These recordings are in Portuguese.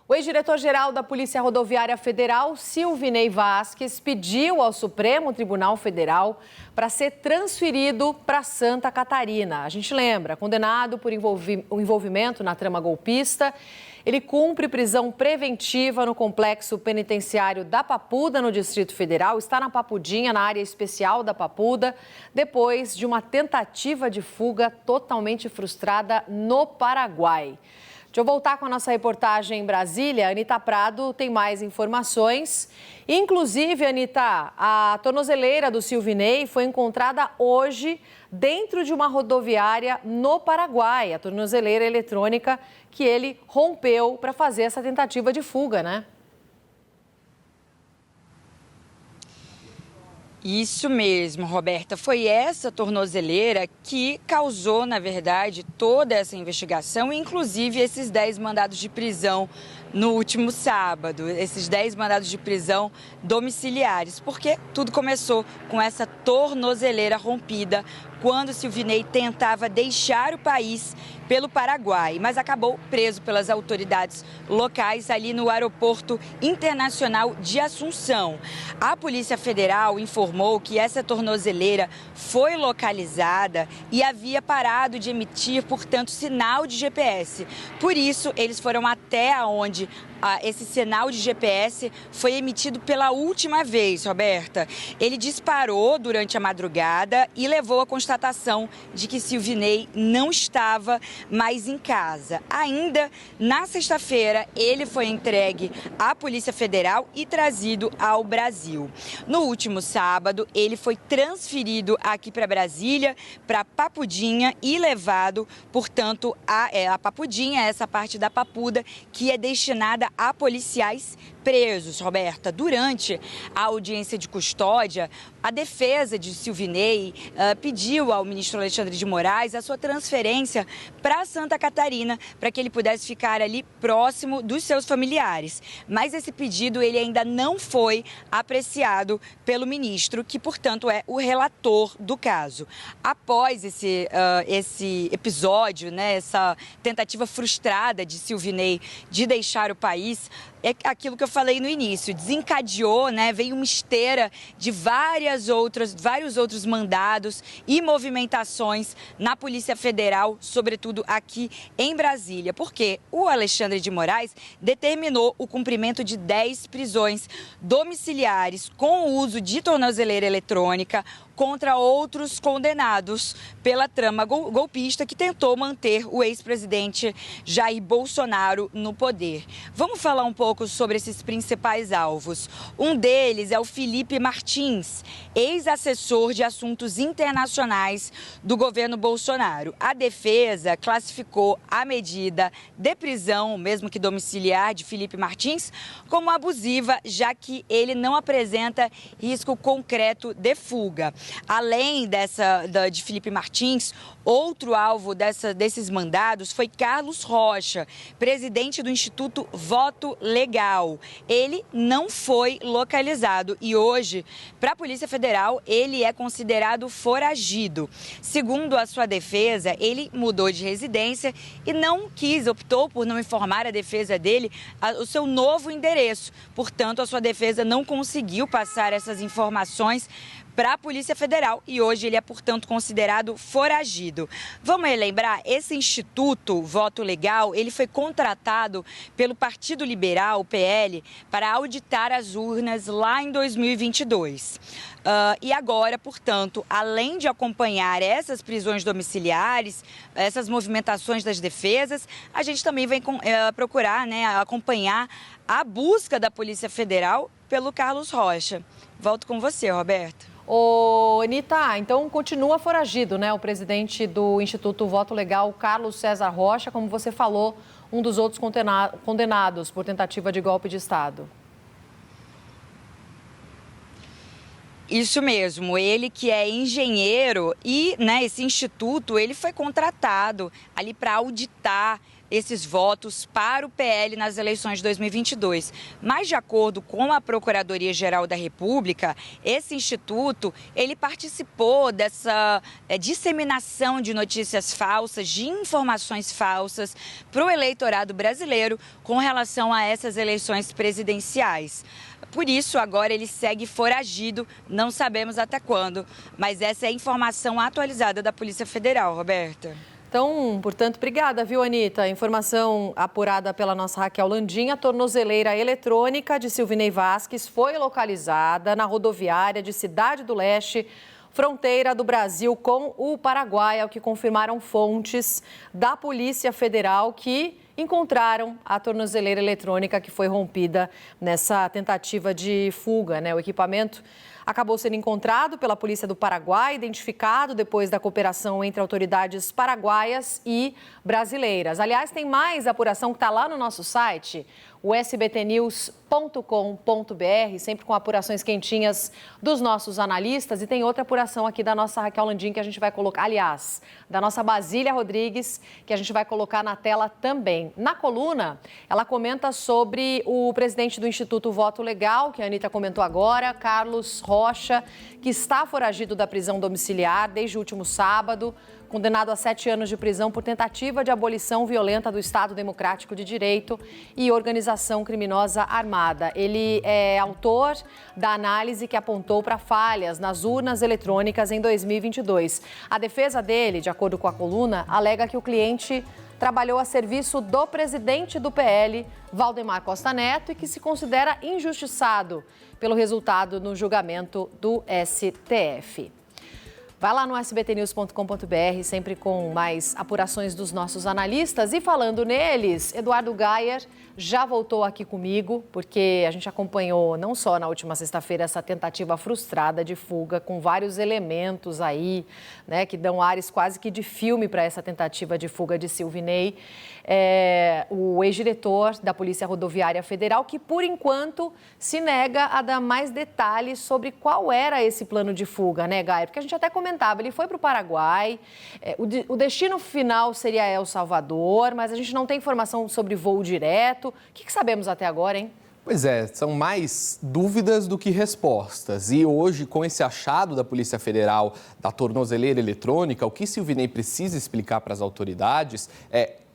O ex-diretor-geral da Polícia Rodoviária Federal, Silvinei Vasquez, pediu ao Supremo Tribunal Federal para ser transferido para Santa Catarina. A gente lembra, condenado por envolvimento na trama golpista, ele cumpre prisão preventiva no complexo penitenciário da Papuda, no Distrito Federal. Está na Papudinha, na área especial da Papuda, depois de uma tentativa de fuga totalmente frustrada no Paraguai. Deixa eu voltar com a nossa reportagem em Brasília. A Anita Prado tem mais informações. Inclusive, Anita, a tornozeleira do Silvinei foi encontrada hoje dentro de uma rodoviária no Paraguai. A tornozeleira eletrônica que ele rompeu para fazer essa tentativa de fuga, né? Isso mesmo, Roberta. Foi essa tornozeleira que causou, na verdade, toda essa investigação, inclusive esses 10 mandados de prisão no último sábado, esses 10 mandados de prisão domiciliares, porque tudo começou com essa tornozeleira rompida quando Silvinei tentava deixar o país pelo Paraguai, mas acabou preso pelas autoridades locais ali no Aeroporto Internacional de Assunção. A Polícia Federal informou que essa tornozeleira foi localizada e havia parado de emitir, portanto, sinal de GPS. Por isso, eles foram até onde esse sinal de GPS foi emitido pela última vez, Roberta. Ele disparou durante a madrugada e levou à constatação de que Silvinei não estava mais em casa. Ainda na sexta-feira, ele foi entregue à Polícia Federal e trazido ao Brasil. No último sábado, ele foi transferido aqui para Brasília, para Papudinha e levado, portanto, a Papudinha, essa parte da Papuda, que é destinada a policiais presos, Roberta. Durante a audiência de custódia, a defesa de Silvinei pediu ao ministro Alexandre de Moraes a sua transferência para Santa Catarina, para que ele pudesse ficar ali próximo dos seus familiares. Mas esse pedido ele ainda não foi apreciado pelo ministro, que, portanto, é o relator do caso. Após esse episódio, né, essa tentativa frustrada de Silvinei de deixar o país, é aquilo que eu falei no início, desencadeou, né, veio uma esteira de vários outros mandados e movimentações na Polícia Federal, sobretudo aqui em Brasília, porque o Alexandre de Moraes determinou o cumprimento de 10 prisões domiciliares com o uso de tornozeleira eletrônica contra outros condenados pela trama golpista que tentou manter o ex-presidente Jair Bolsonaro no poder. Vamos falar um pouco sobre esses principais alvos. Um deles é o Felipe Martins, ex-assessor de assuntos internacionais do governo Bolsonaro. A defesa classificou a medida de prisão, mesmo que domiciliar, de Felipe Martins como abusiva, já que ele não apresenta risco concreto de fuga. Além de Felipe Martins, outro alvo desses mandados foi Carlos Rocha, presidente do Instituto Voto Legal. Ele não foi localizado e hoje, para a Polícia Federal, ele é considerado foragido. Segundo a sua defesa, ele mudou de residência e optou por não informar a defesa dele o seu novo endereço. Portanto, a sua defesa não conseguiu passar essas informações para a Polícia Federal e hoje ele é, portanto, considerado foragido. Vamos relembrar, esse Instituto Voto Legal, ele foi contratado pelo Partido Liberal, o PL, para auditar as urnas lá em 2022. E agora, portanto, além de acompanhar essas prisões domiciliares, essas movimentações das defesas, a gente também vai procurar, né, acompanhar a busca da Polícia Federal pelo Carlos Rocha. Volto com você, Roberto. Ô, Anita, então continua foragido, né? O presidente do Instituto Voto Legal, Carlos César Rocha, como você falou, um dos outros condenados por tentativa de golpe de Estado. Isso mesmo, ele que é engenheiro e, né, esse instituto, ele foi contratado ali para auditar esses votos para o PL nas eleições de 2022. Mas, de acordo com a Procuradoria-Geral da República, esse instituto, ele participou dessa disseminação de notícias falsas, de informações falsas para o eleitorado brasileiro com relação a essas eleições presidenciais. Por isso, agora ele segue foragido, não sabemos até quando, mas essa é a informação atualizada da Polícia Federal, Roberta. Então, portanto, obrigada, viu, Anitta? Informação apurada pela nossa Raquel Landim, a tornozeleira eletrônica de Silvinei Vasquez foi localizada na rodoviária de Cidade do Leste, fronteira do Brasil com o Paraguai, é o que confirmaram fontes da Polícia Federal que encontraram a tornozeleira eletrônica que foi rompida nessa tentativa de fuga, né? O equipamento acabou sendo encontrado pela Polícia do Paraguai, identificado depois da cooperação entre autoridades paraguaias e brasileiras. Aliás, tem mais apuração que está lá no nosso site, o sbtnews.com.br, sempre com apurações quentinhas dos nossos analistas. E tem outra apuração aqui da nossa Raquel Landim que a gente vai colocar, aliás, da nossa Basília Rodrigues, que a gente vai colocar na tela também. Na coluna, ela comenta sobre o presidente do Instituto Voto Legal, que a Anitta comentou agora, Carlos Rocha, que está foragido da prisão domiciliar desde o último sábado, condenado a 7 anos de prisão por tentativa de abolição violenta do Estado Democrático de Direito e organização criminosa armada. Ele é autor da análise que apontou para falhas nas urnas eletrônicas em 2022. A defesa dele, de acordo com a coluna, alega que o cliente trabalhou a serviço do presidente do PL, Valdemar Costa Neto, e que se considera injustiçado pelo resultado no julgamento do STF. Vai lá no sbtnews.com.br, sempre com mais apurações dos nossos analistas. E falando neles, Eduardo Gayer já voltou aqui comigo, porque a gente acompanhou não só na última sexta-feira essa tentativa frustrada de fuga, com vários elementos aí, né, que dão ares quase que de filme para essa tentativa de fuga de Silvinei. O ex-diretor da Polícia Rodoviária Federal, que por enquanto se nega a dar mais detalhes sobre qual era esse plano de fuga, né, Gayer? Porque a gente até comentava, ele foi para o Paraguai, o destino final seria El Salvador, mas a gente não tem informação sobre voo direto. O que sabemos até agora, hein? Pois é, são mais dúvidas do que respostas. E hoje, com esse achado da Polícia Federal da tornozeleira eletrônica, o que Silvinei precisa explicar para as autoridades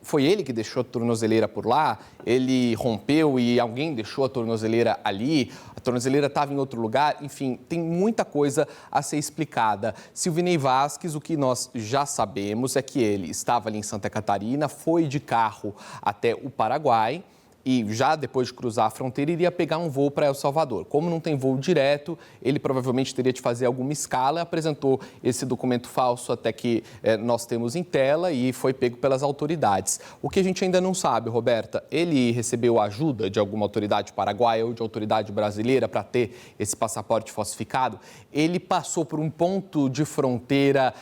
foi ele que deixou a tornozeleira por lá? Ele rompeu e alguém deixou a tornozeleira ali? A tornozeleira estava em outro lugar? Enfim, tem muita coisa a ser explicada. Silvinei Vasquez, o que nós já sabemos é que ele estava ali em Santa Catarina, foi de carro até o Paraguai e já depois de cruzar a fronteira iria pegar um voo para El Salvador. Como não tem voo direto, ele provavelmente teria de fazer alguma escala, apresentou esse documento falso até que nós temos em tela e foi pego pelas autoridades. O que a gente ainda não sabe, Roberta, ele recebeu ajuda de alguma autoridade paraguaia ou de autoridade brasileira para ter esse passaporte falsificado? Ele passou por um ponto de fronteira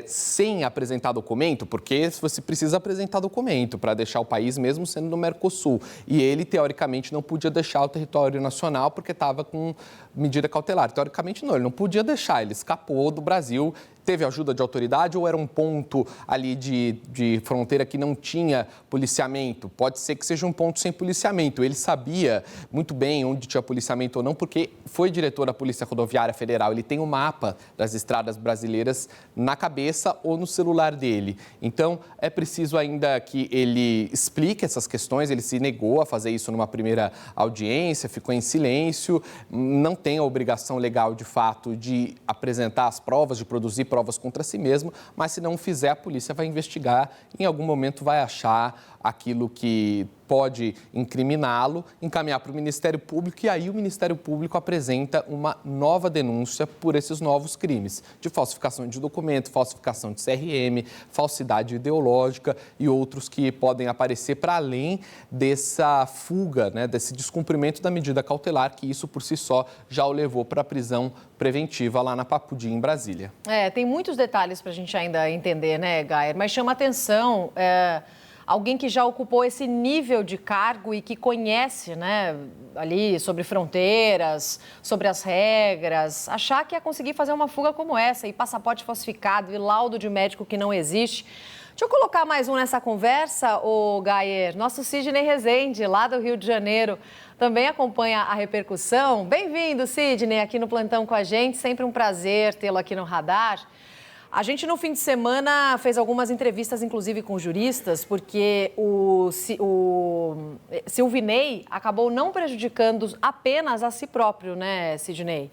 sem apresentar documento, porque você precisa apresentar documento para deixar o país mesmo sendo no Mercosul. E ele, teoricamente, não podia deixar o território nacional porque estava com medida cautelar. Teoricamente, não, ele não podia deixar, ele escapou do Brasil. Teve ajuda de autoridade ou era um ponto ali de fronteira que não tinha policiamento? Pode ser que seja um ponto sem policiamento. Ele sabia muito bem onde tinha policiamento ou não, porque foi diretor da Polícia Rodoviária Federal. Ele tem o mapa das estradas brasileiras na cabeça ou no celular dele. Então, é preciso ainda que ele explique essas questões. Ele se negou a fazer isso numa primeira audiência, ficou em silêncio, não tem a obrigação legal, de fato, de apresentar as provas, de produzir provas contra si mesmo, mas se não fizer, a polícia vai investigar e em algum momento vai achar aquilo que pode incriminá-lo, encaminhar para o Ministério Público e aí o Ministério Público apresenta uma nova denúncia por esses novos crimes de falsificação de documento, falsificação de CRM, falsidade ideológica e outros que podem aparecer para além dessa fuga, né, desse descumprimento da medida cautelar, que isso por si só já o levou para a prisão preventiva lá na Papudi, em Brasília. Tem muitos detalhes para a gente ainda entender, né, Gayer? Mas chama atenção alguém que já ocupou esse nível de cargo e que conhece, né, ali sobre fronteiras, sobre as regras, achar que ia conseguir fazer uma fuga como essa e passaporte falsificado e laudo de médico que não existe. Deixa eu colocar mais um nessa conversa, o Gayer. Nosso Sidney Rezende, lá do Rio de Janeiro, também acompanha a repercussão. Bem-vindo, Sidney, aqui no Plantão com a gente. Sempre um prazer tê-lo aqui no Radar. A gente, no fim de semana, fez algumas entrevistas, inclusive com juristas, porque o Silvinei acabou não prejudicando apenas a si próprio, né, Sidney?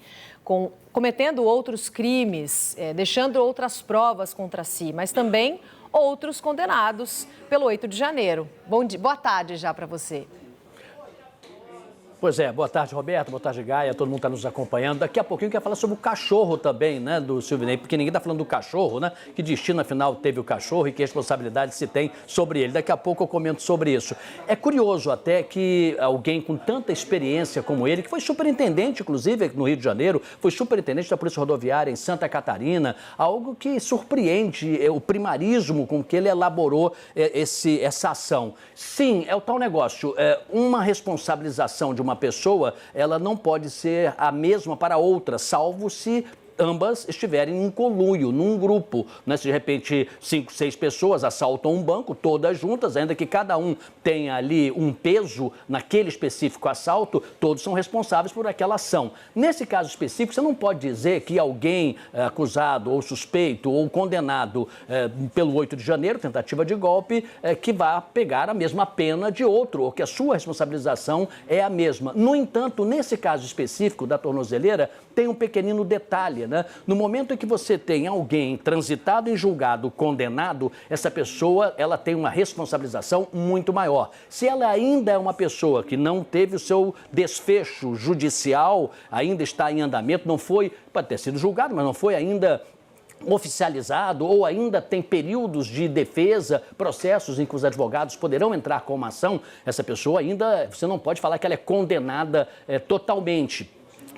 Cometendo outros crimes, deixando outras provas contra si, mas também outros condenados pelo 8 de janeiro. Boa tarde já para você. Pois é, boa tarde, Roberto, boa tarde, Gaia, todo mundo está nos acompanhando. Daqui a pouquinho eu quero falar sobre o cachorro também, né, do Silvinei, porque ninguém está falando do cachorro, né, que destino afinal teve o cachorro e que responsabilidade se tem sobre ele. Daqui a pouco eu comento sobre isso. É curioso até que alguém com tanta experiência como ele, que foi superintendente, inclusive, no Rio de Janeiro, foi superintendente da Polícia Rodoviária em Santa Catarina, algo que surpreende o primarismo com que ele elaborou essa ação. Sim, é o tal negócio, uma responsabilização de uma pessoa, ela não pode ser a mesma para outra, salvo se ambas estiverem em conluio, num grupo, né? Se de repente 5, 6 pessoas assaltam um banco, todas juntas, ainda que cada um tenha ali um peso naquele específico assalto, todos são responsáveis por aquela ação. Nesse caso específico, você não pode dizer que alguém acusado ou suspeito ou condenado pelo 8 de janeiro, tentativa de golpe, que vá pegar a mesma pena de outro, ou que a sua responsabilização é a mesma. No entanto, nesse caso específico da tornozeleira, tem um pequenino detalhe, né? No momento em que você tem alguém transitado em julgado, condenado, essa pessoa ela tem uma responsabilização muito maior. Se ela ainda é uma pessoa que não teve o seu desfecho judicial, ainda está em andamento, não foi, pode ter sido julgado, mas não foi ainda oficializado ou ainda tem períodos de defesa, processos em que os advogados poderão entrar com uma ação, essa pessoa ainda, você não pode falar que ela é condenada totalmente.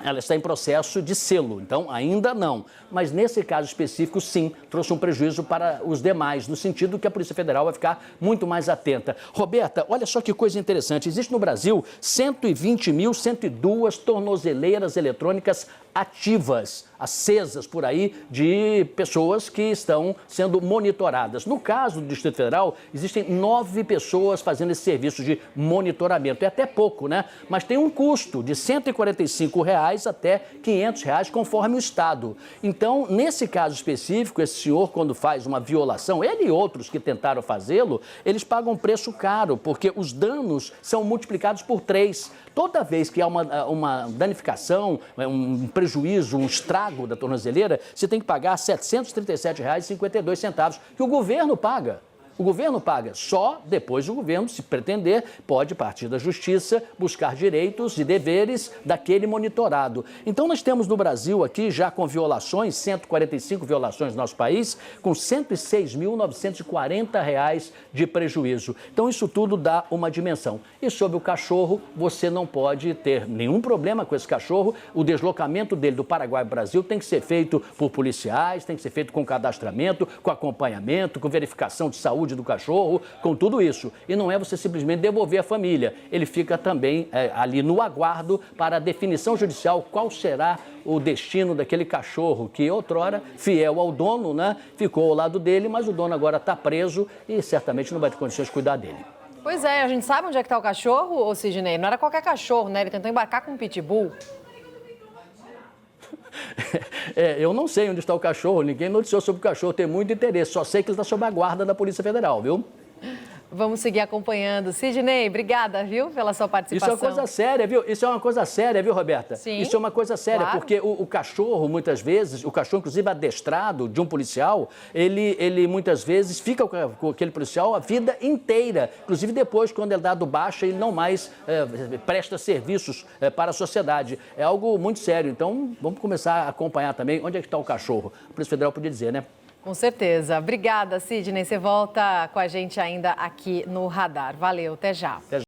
Ela está em processo de selo, então ainda não. Mas nesse caso específico, sim, trouxe um prejuízo para os demais, no sentido que a Polícia Federal vai ficar muito mais atenta. Roberta, olha só que coisa interessante. Existe no Brasil 120.102 tornozeleiras eletrônicas ativas, acesas por aí, de pessoas que estão sendo monitoradas. No caso do Distrito Federal, existem 9 pessoas fazendo esse serviço de monitoramento. É até pouco, né? Mas tem um custo de R$ 145 até R$ 500, conforme o estado. Então, nesse caso específico, esse senhor, quando faz uma violação, ele e outros que tentaram fazê-lo, eles pagam um preço caro, porque os danos são multiplicados por 3. Toda vez que há uma danificação, um prejuízo, um estrago da tornozeleira, você tem que pagar R$ 737,52, que o governo paga. O governo paga, só depois o governo, se pretender, pode partir da justiça, buscar direitos e deveres daquele monitorado. Então nós temos no Brasil aqui, já com violações, 145 violações no nosso país, com R$ 106.940 de prejuízo. Então isso tudo dá uma dimensão. E sobre o cachorro, você não pode ter nenhum problema com esse cachorro. O deslocamento dele do Paraguai ao Brasil tem que ser feito por policiais, tem que ser feito com cadastramento, com acompanhamento, com verificação de saúde do cachorro, com tudo isso. E não é você simplesmente devolver à família. Ele fica também ali no aguardo para a definição judicial qual será o destino daquele cachorro que outrora, fiel ao dono, né, ficou ao lado dele, mas o dono agora está preso e certamente não vai ter condições de cuidar dele. Pois é, a gente sabe onde é que está o cachorro, ô Sidney? Não era qualquer cachorro, né? Ele tentou embarcar com um pitbull. Eu não sei onde está o cachorro, ninguém noticiou sobre o cachorro, tem muito interesse, só sei que ele está sob a guarda da Polícia Federal, viu? Vamos seguir acompanhando. Sidney, obrigada, viu, pela sua participação. Isso é uma coisa séria, viu? Isso é uma coisa séria, viu, Roberta? Sim. Isso é uma coisa séria, claro. Porque o cachorro, muitas vezes, o cachorro, inclusive adestrado de um policial, ele muitas vezes fica com aquele policial a vida inteira. Inclusive depois, quando ele é dado baixa, ele não mais presta serviços para a sociedade. É algo muito sério. Então, vamos começar a acompanhar também onde é que está o cachorro. A Polícia Federal podia dizer, né? Com certeza. Obrigada, Sidney. Você volta com a gente ainda aqui no Radar. Valeu, até já.